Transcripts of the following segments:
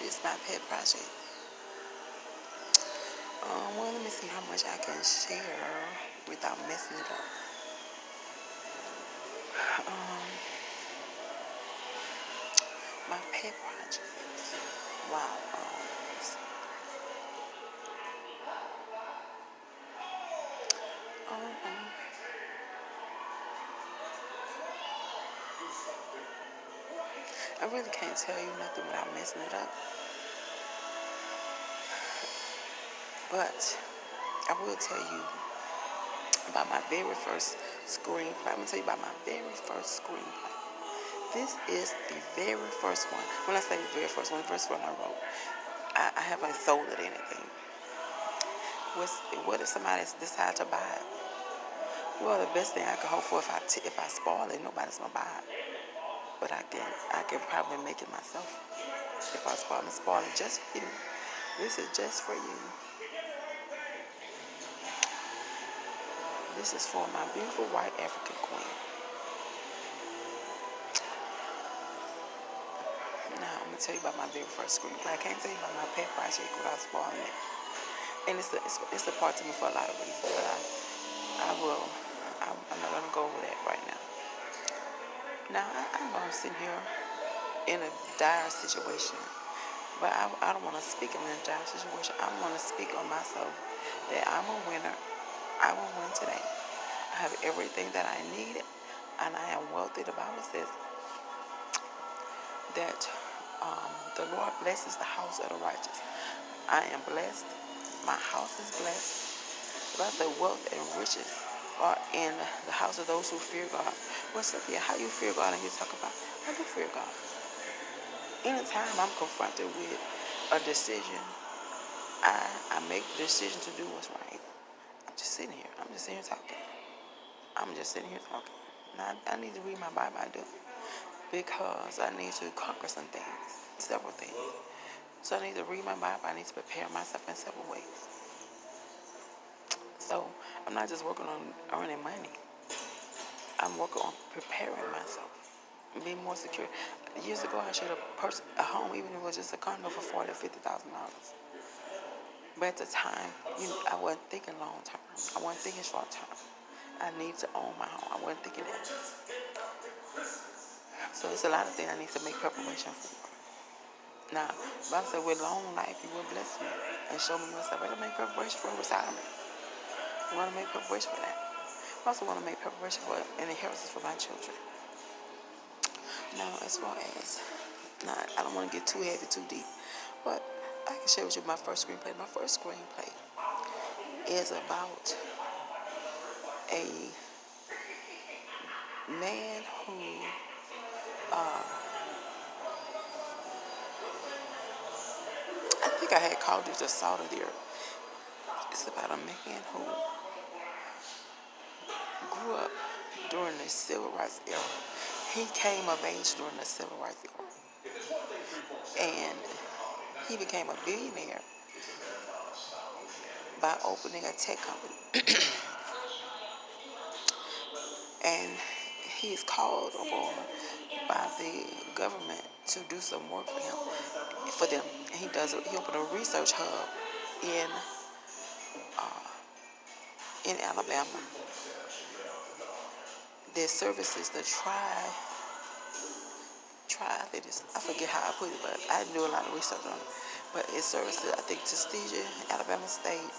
is my pet project? Well, let me see how much I can share without messing it up. Um, my pet project. Wow. Um, I really can't tell you nothing without messing it up. But I will tell you about my very first screenplay. I'm going to tell you about my very first screenplay. This is the very first one. When I say the very first one, the first one I wrote, I haven't sold it anything. What if somebody decides to buy it? Well, the best thing I can hope for, if I spoil it, nobody's gonna buy it. But I can probably make it myself. If I spoil it just for you. This is just for you. This is for my beautiful white African queen. Now I'm gonna tell you about my very first screenplay. I can't tell you about my pet project without spoiling it. And it's a part to me for a lot of reasons. But I will. I'm not gonna go over that right now. Now I know I'm sitting here in a dire situation, but I don't want to speak in a dire situation. I want to speak on myself that I'm a winner. I will win today. I have everything that I need, and I am wealthy. The Bible says that the Lord blesses the house of the righteous. I am blessed. My house is blessed. The Bible says wealth and riches are in the house of those who fear God. Well, Cynthia, how you fear God and you talk about, I do fear God. Anytime I'm confronted with a decision, I make the decision to do what's right. I'm just sitting here. I'm just sitting here talking. I'm just sitting here talking. Now, I need to read my Bible, I do. Because I need to conquer some things, several things. So I need to read my Bible. I need to prepare myself in several ways. So I'm not just working on earning money. I'm working on preparing myself, being more secure. Years ago, I should have purchased a home, even if it was just a condo for $40,000 or $50,000. But at the time, I wasn't thinking long term. I wasn't thinking short term. I need to own my home. I wasn't thinking that. So it's a lot of things I need to make preparation for. Now, the Bible said, with long life, you will bless me and show me yourself. I got to make preparation for retirement. I want to make preparation for that. I also want to make preparation for an inheritance for my children. Now, as far as, I don't want to get too heavy, too deep, but I can share with you my first screenplay. My first screenplay is about a man who I think I had called it the salt of the earth. It's about a man who grew up during the civil rights era. He came of age during the civil rights era. And he became a billionaire by opening a tech company. And he's called upon by the government to do some work for them. And he opened a research hub in Alabama that services the I forget how I put it, but I do a lot of research on it. But it services, I think, Tuskegee, Alabama State,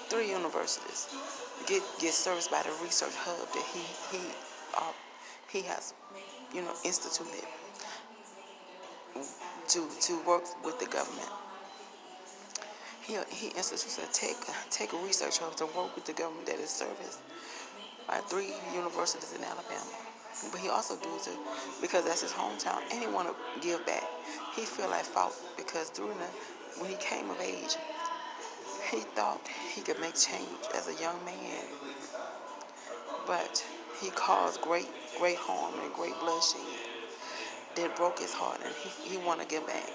3 universities get serviced by the research hub that he has, instituted to work with the government. He institutes a tech research hub to work with the government that is serviced by 3 universities in Alabama. But he also does it because that's his hometown, and he want to give back. He feel like fault because when he came of age, he thought he could make change as a young man, but he caused great harm and great bloodshed that broke his heart, and he want to give back.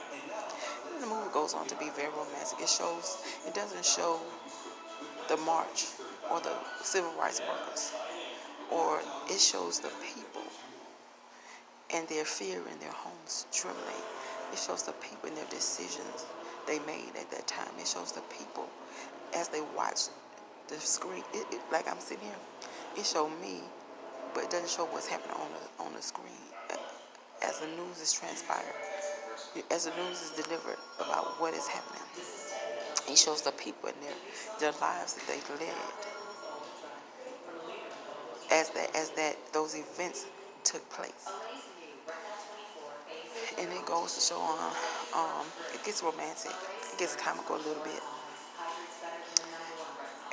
And the movie goes on to be very romantic. It doesn't show the march or the civil rights workers, or it shows the people and their fear in their homes trembling. It shows the people in their decisions they made at that time. It shows the people as they watch the screen. Like I'm sitting here, it showed me, but it doesn't show what's happening on the screen as the news is transpired, as the news is delivered about what is happening. It shows the people in their lives that they led as those events took place. And it goes to show on, it gets romantic, it gets comical a little bit,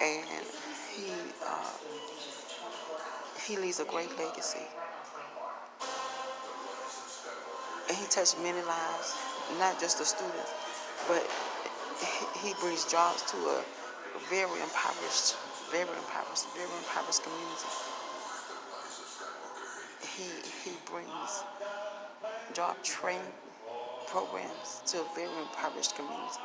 and he uh, he leaves a great legacy, and he touched many lives, not just the students, but he brings jobs to a very impoverished, very impoverished community. He brings job training programs to a very impoverished community.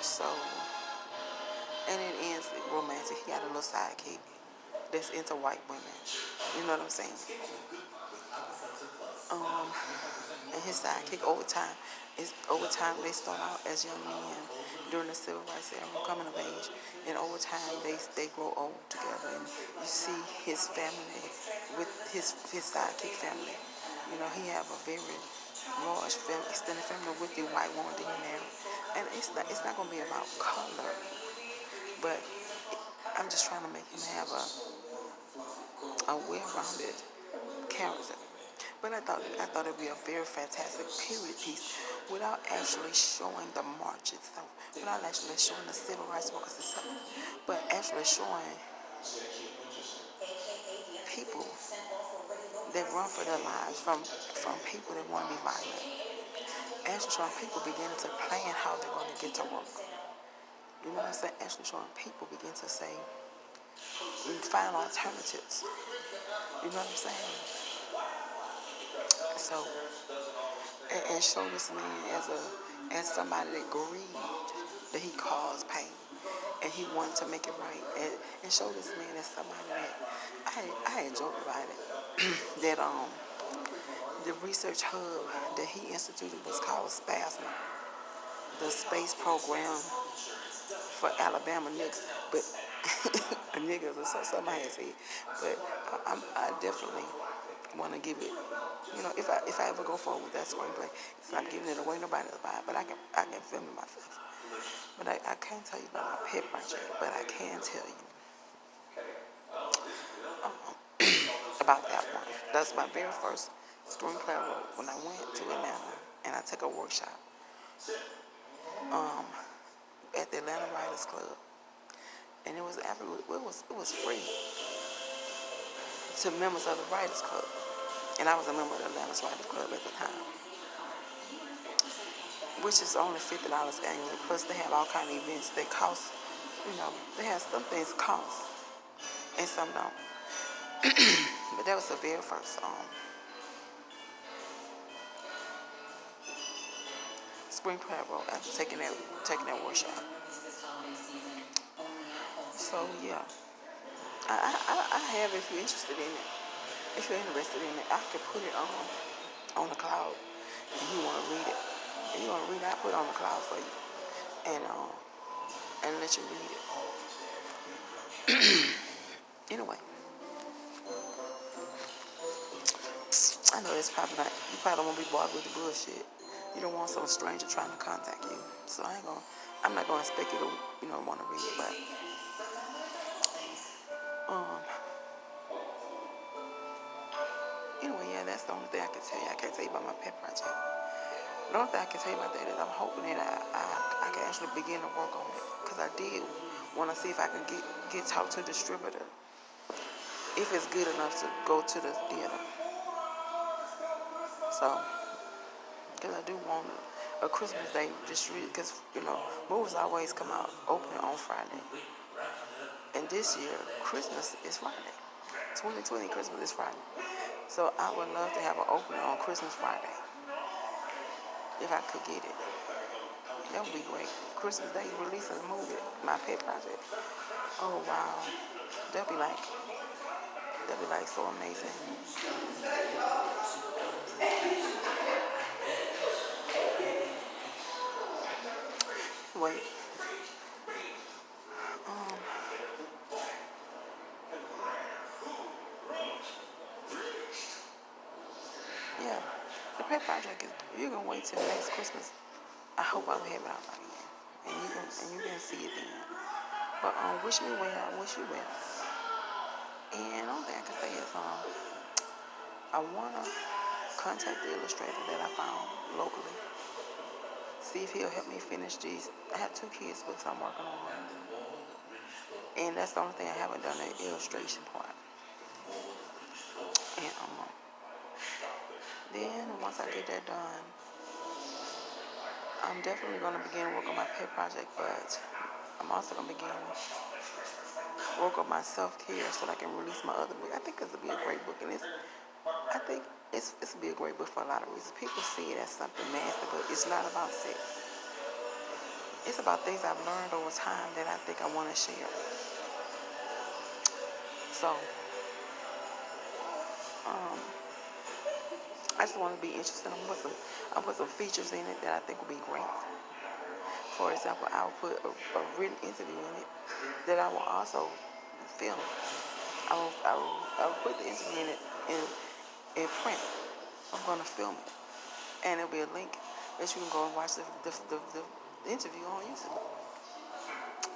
So, and it ends romantic. He got a little sidekick that's into white women. You know what I'm saying? And his sidekick over time they start out as young men during the civil rights era, coming of age, and over time they grow old together, and you see his family with his sidekick family. You know, he have a very large family, extended family with the white woman that he married, and it's not gonna be about color, but I'm just trying to make him have a well-rounded character. But I thought it'd be a very fantastic period piece without actually showing the march itself, without actually showing the civil rights workers itself, but actually showing people that run for their lives from people that want to be violent. Actually showing people beginning to plan how they're going to get to work. You know what I'm saying? Actually showing people begin to say, find alternatives. You know what I'm saying? So, and show this man as somebody that grieved, that he caused pain, and he wanted to make it right, and show this man as somebody that I had joked about it, that the research hub that he instituted was called SPASMA, the space program for Alabama niggas, but niggas or somebody had said, but I definitely want to give it. You know, if I ever go forward with that screenplay, it's not giving it away nobody to buy, but I can film it myself. But I can't tell you about my pet project, but I can tell you about that one. That's my very first screenplay I wrote when I went to Atlanta, and I took a workshop at the Atlanta Writers Club, and it was free to members of the Writers Club, and I was a member of the Atlanta Writers Club at the time, which is only $50 annually. Plus, they have all kind of events that cost. You know, they have some things cost, and some don't. But that was the very first screenplay I wrote after taking that workshop. So yeah, I have, if you're interested in it. If you're interested in it, I could put it on the cloud, and you want to read it. If you want to read it, I put it on the cloud for you, and let you read it. Anyway, I know it's probably not. You probably don't want to be bothered with the bullshit. You don't want some stranger trying to contact you. So I'm not gonna expect you to, want to read it, but anyway, yeah, that's the only thing I can tell you. I can't tell you about my pet project. The only thing I can tell you about that is I'm hoping that I can actually begin to work on it, because I did want to see if I can get talk to a distributor, if it's good enough to go to the theater. So, because I do want a Christmas Day distributor, because movies always come out opening on Friday, and this year Christmas is Friday. 2020 Christmas is Friday. So I would love to have an opening on Christmas Friday. If I could get it, that would be great. Christmas Day releasing a movie, my pet project. Oh wow, that'll be like so amazing. Wait, um, yeah, the pet project is. You're gonna wait till next Christmas. I hope I'll have it out by then, and you can see it then. But wish me well. I wish you well. And the only thing I can say is I wanna contact the illustrator that I found locally. See if he'll help me finish these. I have 2 kids books I'm working on, and that's the only thing I haven't done, the illustration part. And then once I get that done, I'm definitely gonna begin work on my pet project, but I'm also gonna begin work on my self-care so that I can release my other book. I think this will be a great book, and I think it's will be a great book for a lot of reasons. People see it as something nasty, but it's not about sex. It's about things I've learned over time that I think I want to share. So, um, I just want to be interested. I'll put some features in it that I think will be great. For example, I'll put a written interview in it that I will also film. I will put the interview in it in print. I'm going to film it, and there'll be a link that you can go and watch the interview on YouTube.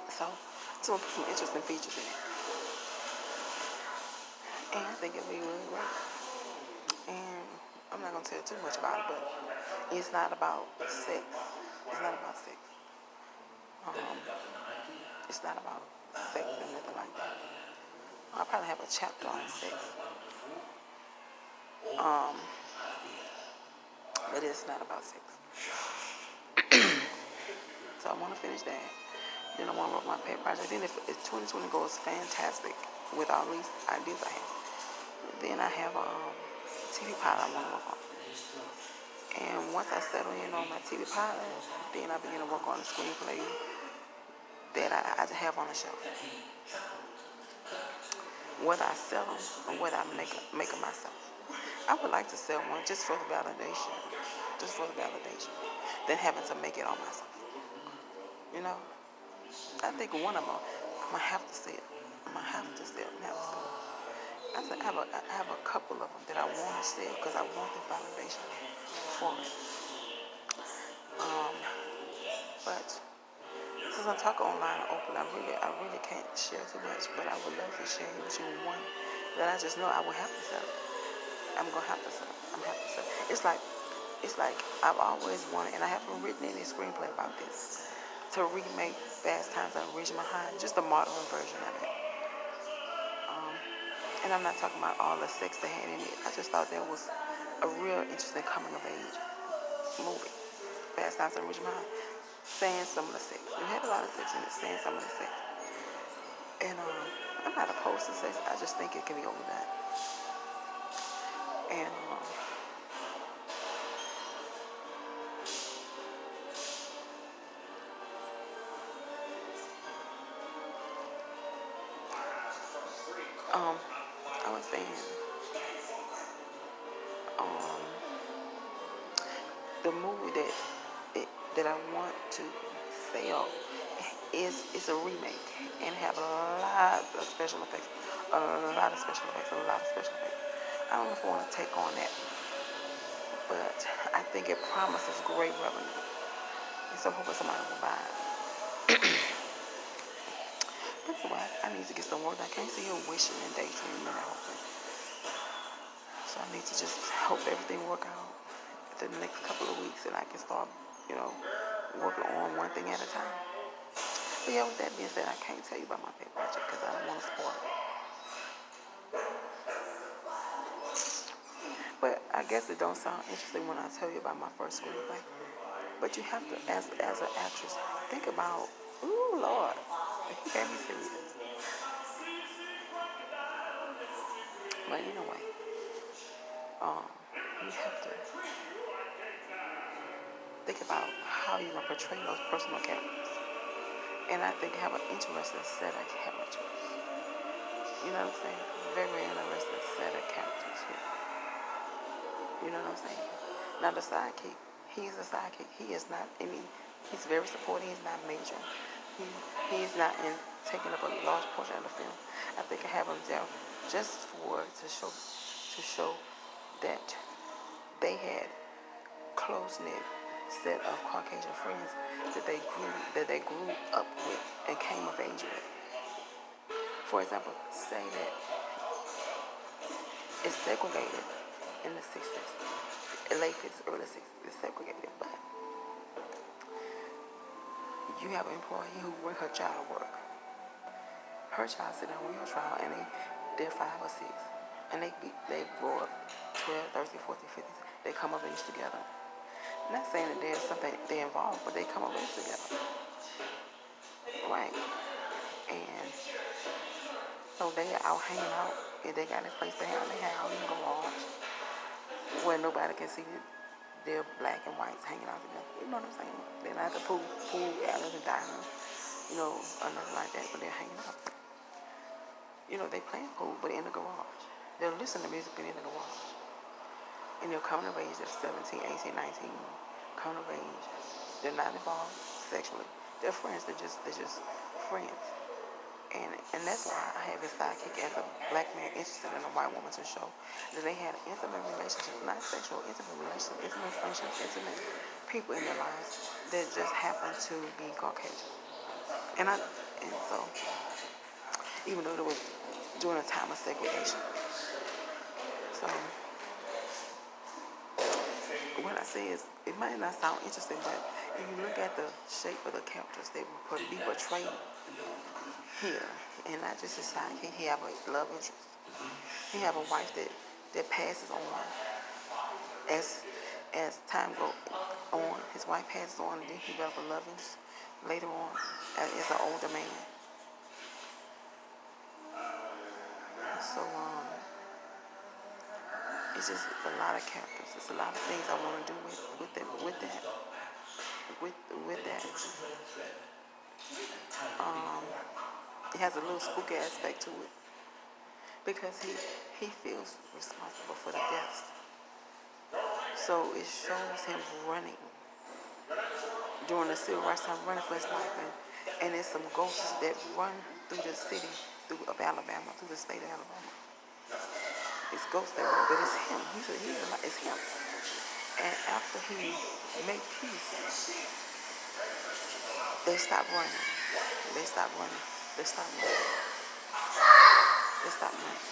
So, I'm going to put some interesting features in it, and I think it'll be really great. And I'm not going to tell you too much about it, but it's not about sex. It's not about sex. It's not about sex or nothing like that. I'll probably have a chapter on sex. But it's not about sex. So I want to finish that. Then I want to work my pet project. Then if 2020 goes fantastic with all these ideas I have, then I have a TV pilot I want to work on. And once I settle in on my TV pilot, then I begin to work on the screenplay that I have on the shelf. Whether I sell them or whether I make them myself. I would like to sell one just for the validation. Just for the validation. Than having to make it all myself. You know? I think one of them I'm going to have to sell. I'm going to have to sell. I have a couple of them that I want to sell because I want the validation for it. But since I'm talking online and open, I really can't share too much, but I would love to share with you one that I just know I will have to sell. I'm gonna have to sell. I'm gonna have to sell. It's like I've always wanted, and I haven't written any screenplay about this, to remake Fast Times at Ridgemont High, just a modern version of it. And I'm not talking about all the sex they had in it. I just thought that was a real interesting coming of age movie. Fast Times at Ridgemont High. Saying some of the sex. It had a lot of sex in it, saying some of the sex. And I'm not opposed to sex. I just think it can be overdone. And I was saying, the movie that I want to sell is a remake and have a lot of special effects, a lot of special effects. I don't know if I want to take on that, but I think it promises great revenue, and so hoping somebody will buy it. But anyway, I need to get some work. I can't see her wishing and daydreaming and hoping. So I need to just hope everything work out the next couple of weeks, and I can start, working on one thing at a time. But yeah, with that being said, I can't tell you about my pet project because I don't want to spoil it. But I guess it don't sound interesting when I tell you about my first screenplay. But you have to, as an actress, think about, ooh, Lord, you can't be serious. But anyway, you have to think about how you're going to portray those personal characters. And I think have an interesting set of characters. You know what I'm saying? Very interesting set of characters here. You know what I'm saying? Now the sidekick, he's a sidekick. He is not any. He's very supporting. He's not major. He he's not in taking up a large portion of the film. I think I have him there just for to show that they had close knit set of Caucasian friends that they grew up with and came of age with. For example, say that it's segregated in the 60s, late 50s, early 60s. It's segregated, but you have an employee who bring her child to work. Her child sit down with your child, and they're 5 or 6, and they grow up 12, 13, 14, 15. They come of age together. I'm not saying that there's something they involved, but they come of age together, right? And so they out hanging out. If they got a place to hang out in the garage where nobody can see it. They're black and whites hanging out together. You know what I'm saying? They're not the pool alleys and diners, or nothing like that, but they're hanging out. They playing pool, but in the garage. They'll listen to music, but in the garage. And they're coming of age at 17, 18, 19, coming of age. They're not involved sexually. They're friends. They're just friends. And that's why I have this sidekick as a black man interested in a white woman to show that they had intimate relationships, not sexual, intimate relationships, intimate friendships, intimate people in their lives that just happen to be Caucasian. And so even though it was during a time of segregation. So what I say is, it might not sound interesting, but if you look at the shape of the characters that would be portrayed here, and not just his sidekick, he have a love interest. He have a wife that passes on as time goes on. His wife passes on, and then he develop a love interest later on as an older man. So it's just a lot of characters. It's a lot of things I want to do with that. It has a little spooky aspect to it because he feels responsible for the deaths. So it shows him running during the civil rights time, running for his life, and there's some ghosts that run through the city of Alabama, through the state of Alabama. It's ghosts that run, but it's him. It's him. And after he made peace, they stop running. They stop running. They stop running. They stop running.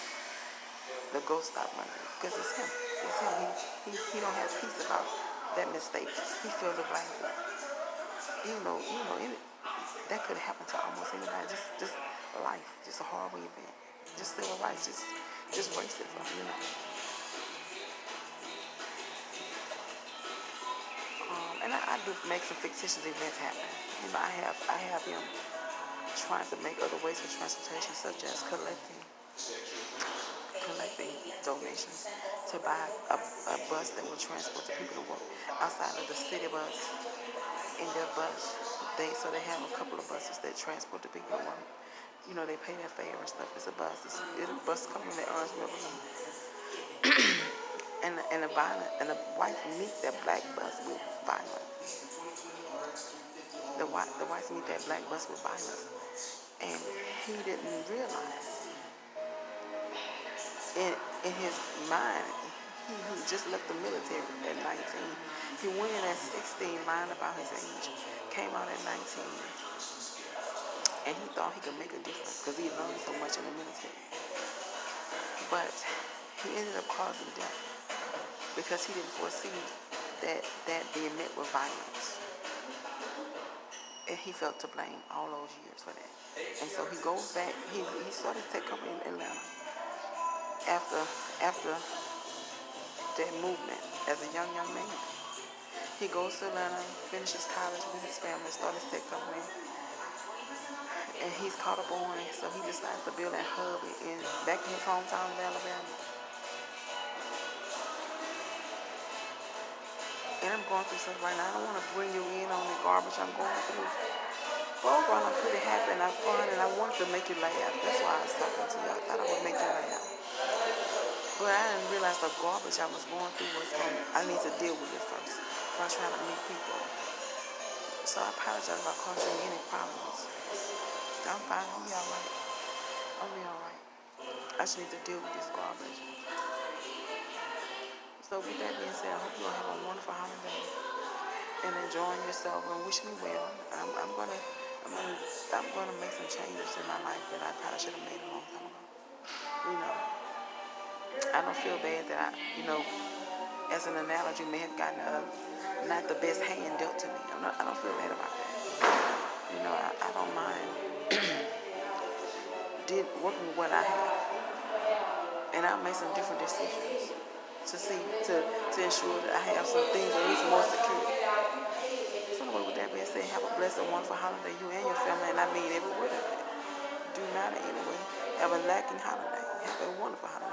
The ghost stop running because it's him. It's him. He don't have peace about that mistake. He feels the blame. That could happen to almost anybody. Just life, just a horrible event, just civil rights, just racism. And I do make some fictitious events happen. I have him trying to make other ways of transportation, such as collecting donations to buy a bus that will transport the people to work outside of the city bus. In their bus, they have a couple of buses that transport the people to work. They pay their fare and stuff. It's a bus. It's a bus coming from the Orange River. And the whites meet that black bus with violence. The whites meet that black bus with violence, and he didn't realize. In his mind, he just left the military at 19. He went in at 16, lying about his age. Came out at 19, and he thought he could make a difference because he learned so much in the military. But he ended up causing death because he didn't foresee that being met with violence. And he felt to blame all those years for that. And so he goes back. He started his tech company in Atlanta after that movement as a young man. He goes to Atlanta, finishes college with his family, starts his tech company, and he's caught up on it. So he decides to build that hub back in his hometown of Alabama. And I'm going through something right now. I don't want to bring you in on the garbage I'm going through. But overall, I'm pretty happy and I'm fun, and I wanted to make you laugh. That's why I was talking to you. I thought I would make you laugh. But I didn't realize the garbage I was going through was I need to deal with it first. First trying to meet people. So I apologize about causing any problems. I'm fine. I'll be alright. I'll be alright. I just need to deal with this garbage. So with that being said, I hope you all have a wonderful holiday and enjoying yourself and wish me well. I'm gonna make some changes in my life that I probably should have made a long time ago. You know, I don't feel bad that as an analogy, may have gotten not the best hand dealt to me. I don't feel bad about that. I don't mind working with what I have, and I'll make some different decisions to ensure that I have some things at least more secure. So anyway, with that being said, have a blessed and wonderful holiday, you and your family, and I mean every word of it. Do not in any way have a lacking holiday. Have a wonderful holiday.